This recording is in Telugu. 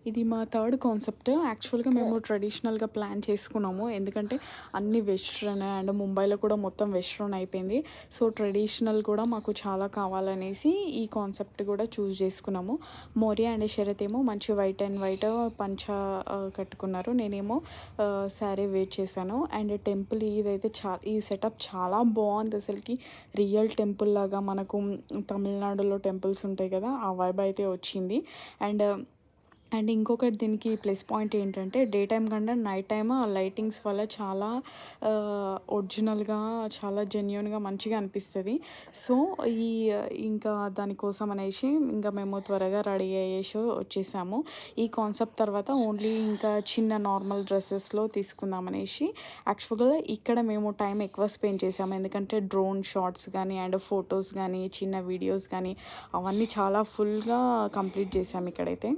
ఇది మా థర్డ్ కాన్సెప్ట్. యాక్చువల్‌గా మేము ట్రెడిషనల్‌గా ప్లాన్ చేసుకున్నాము. ఎందుకంటే అన్నీ వెస్టర్న్ అండ్ ముంబైలో కూడా మొత్తం వెస్టర్న్ అయిపోయింది. సో, ట్రెడిషనల్ కూడా మాకు చాలా కావాలనేసి ఈ కాన్సెప్ట్ కూడా చూజ్ చేసుకున్నాము. మోరియా అండ్ శరత్ ఏమో మంచి వైట్ అండ్ వైట్ పంచ కట్టుకున్నారు. నేనేమో శారీ వేర్ చేశాను. అండ్ టెంపుల్ ఇదైతే ఈ సెటప్ చాలా బావుంది అసలకి. రియల్ టెంపుల్ లాగా మనకు తమిళనాడులో టెంపుల్స్ ఉంటాయి కదా! ఆ వైబ్ అయితే వచ్చింది. అండ్ అండ్ ఇంకొకటి దీనికి ప్లస్ పాయింట్ ఏంటంటే డే టైమ్ కంటే నైట్ టైమ్ ఆ లైటింగ్స్ వల్ల చాలా ఒరిజినల్‌గా చాలా జెన్యూన్‌గా మంచిగా అనిపిస్తది. సో, ఈ ఇంకా దానికోసం అనేసి ఇంకా మేము త్వరగా రెడీ అయ్యేసి వచ్చేసాము. ఈ కాన్సెప్ట్ తర్వాత ఓన్లీ ఇంకా చిన్న నార్మల్ డ్రెసెస్‌లో తీసుకుందాం అనేసి యాక్చువల్‌గా ఇక్కడ మేము టైం ఎక్కువ స్పెండ్ చేసాము. ఎందుకంటే డ్రోన్ షాట్స్ గానీ అండ్ ఫోటోస్ గానీ, చిన్న వీడియోస్ గానీ అవన్నీ చాలా ఫుల్‌గా కంప్లీట్ చేసాము ఇక్కడైతే.